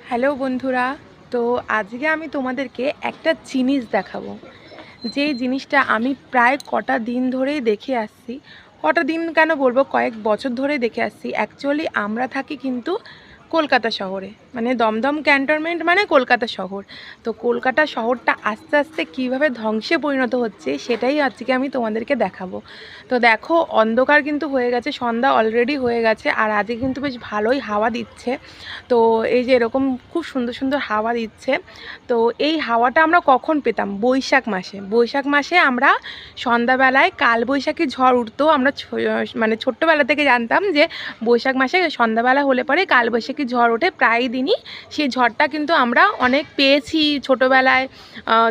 Hello বন্ধুরা, তো আজকে আমি তোমাদেরকে একটা জিনিস দেখাবো। যেই জিনিসটা আমি প্রায় কটা দিন ধরেই দেখে আসছি। কটা দিন কেন বলবো, কয়েক বছর ধরেই দেখে আসছি। অ্যাকচুয়ালি আমরা থাকি কিন্তু কলকাতা শহরে, মানে দমদম ক্যান্টনমেন্ট মানে কলকাতা শহর। তো কলকাতা শহরটা আস্তে আস্তে কীভাবে ধ্বংসে পরিণত হচ্ছে সেটাই আজকে আমি তোমাদেরকে দেখাবো। তো দেখো, অন্ধকার কিন্তু হয়ে গেছে, সন্ধ্যা অলরেডি হয়ে গেছে, আর আজকে কিন্তু বেশ ভালোই হাওয়া দিচ্ছে। তো এই যে এরকম খুব সুন্দর সুন্দর হাওয়া দিচ্ছে। তো এই হাওয়াটা আমরা কখন পেতাম? বৈশাখ মাসে। বৈশাখ মাসে আমরা সন্ধ্যাবেলায় কালবৈশাখী ঝড় উঠতো। আমরা মানে ছোট্টবেলা থেকে জানতাম যে বৈশাখ মাসে সন্ধ্যাবেলা হলে পরে কালবৈশাখী ঝড় ওঠে। প্রায় দিনই সেই ঝড়টা কিন্তু আমরা অনেক পেয়েছি ছোটোবেলায়।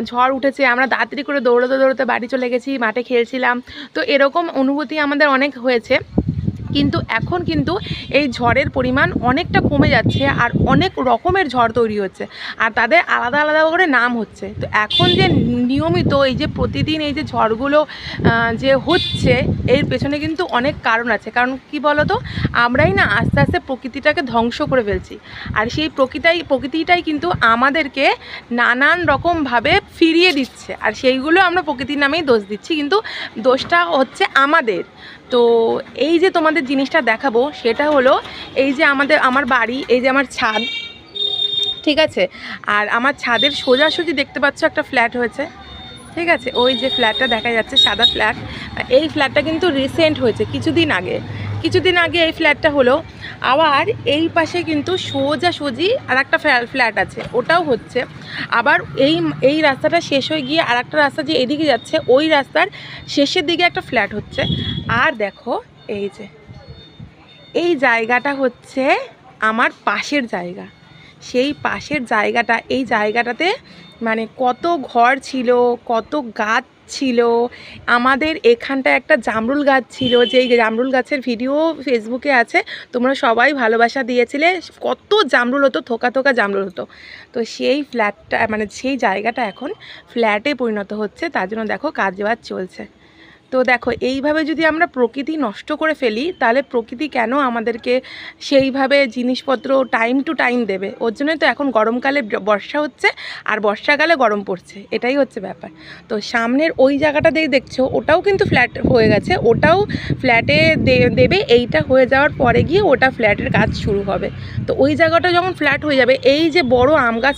ঝড় উঠেছে, আমরা তাড়াতাড়ি করে দৌড়োতে দৌড়োতে বাড়ি চলে গেছি, মাঠে খেলছিলাম। তো এরকম অনুভূতি আমাদের অনেক হয়েছে। কিন্তু এখন কিন্তু এই ঝড়ের পরিমাণ অনেকটা কমে যাচ্ছে, আর অনেক রকমের ঝড় তৈরি হচ্ছে, আর তাদের আলাদা আলাদা করে নাম হচ্ছে। তো এখন যে নিয়মিত এই যে প্রতিদিন এই যে ঝড়গুলো যে হচ্ছে, এর পেছনে কিন্তু অনেক কারণ আছে। কারণ কি বলো তো, আমরাই না আস্তে আস্তে প্রকৃতিটাকে ধ্বংস করে ফেলছি। আর সেই প্রকৃতিটাই কিন্তু আমাদেরকে নানান রকমভাবে ফিরিয়ে দিচ্ছে, আর সেইগুলো আমরা প্রকৃতির নামেই দোষ দিচ্ছি, কিন্তু দোষটা হচ্ছে আমাদের। তো এই যে তোমাদের জিনিসটা দেখাবো সেটা হলো, এই যে আমার বাড়ি, এই যে আমার ছাদ, ঠিক আছে? আর আমার ছাদের সোজাসুজি দেখতে পাচ্ছ একটা ফ্ল্যাট হয়েছে, ঠিক আছে? ওই যে ফ্ল্যাটটা দেখা যাচ্ছে, সাদা ফ্ল্যাট। এই ফ্ল্যাটটা কিন্তু রিসেন্ট হয়েছে, কিছুদিন আগে এই ফ্ল্যাটটা হলো। আবার এই পাশে কিন্তু সোজাসুজি আর একটা ফ্ল্যাট আছে, ওটাও হচ্ছে। আবার এই রাস্তাটা শেষ হয়ে গিয়ে আর একটা রাস্তা যে এদিকে যাচ্ছে, ওই রাস্তার শেষের দিকে একটা ফ্ল্যাট হচ্ছে। আর দেখো, এই যে এই জায়গাটা হচ্ছে আমার পাশের জায়গা। সেই পাশের জায়গাটা, এই জায়গাটাতে মানে কত ঘর ছিল, কত গাছ ছিল। আমাদের এখানটায় একটা জামরুল গাছ ছিল, যেই জামরুল গাছের ভিডিও ফেসবুকে আছে, তোমরা সবাই ভালোবাসা দিয়েছিলে। কত জামরুল হতো, থোকা থোকা জামরুল হতো। তো সেই ফ্ল্যাটটা মানে সেই জায়গাটা এখন ফ্ল্যাটে পরিণত হচ্ছে, তার জন্য দেখো কাজবাজ চলছে। তো দেখো, এইভাবে যদি আমরা প্রকৃতি নষ্ট করে ফেলি, তাহলে প্রকৃতি কেন আমাদেরকে সেইভাবে জিনিসপত্র টাইম টু টাইম দেবে? ওর জন্যই তো এখন গরমকালে বর্ষা হচ্ছে, আর বর্ষাকালে গরম পড়ছে, এটাই হচ্ছে ব্যাপার। তো সামনের ওই জায়গাটা দেখছো, ওটাও কিন্তু ফ্ল্যাট হয়ে গেছে, ওটাও ফ্ল্যাটে দেবে। এইটা হয়ে যাওয়ার পরে গিয়ে ওটা ফ্ল্যাটের কাজ শুরু হবে। তো ওই জায়গাটা যখন ফ্ল্যাট হয়ে যাবে, এই যে বড় আম গাছ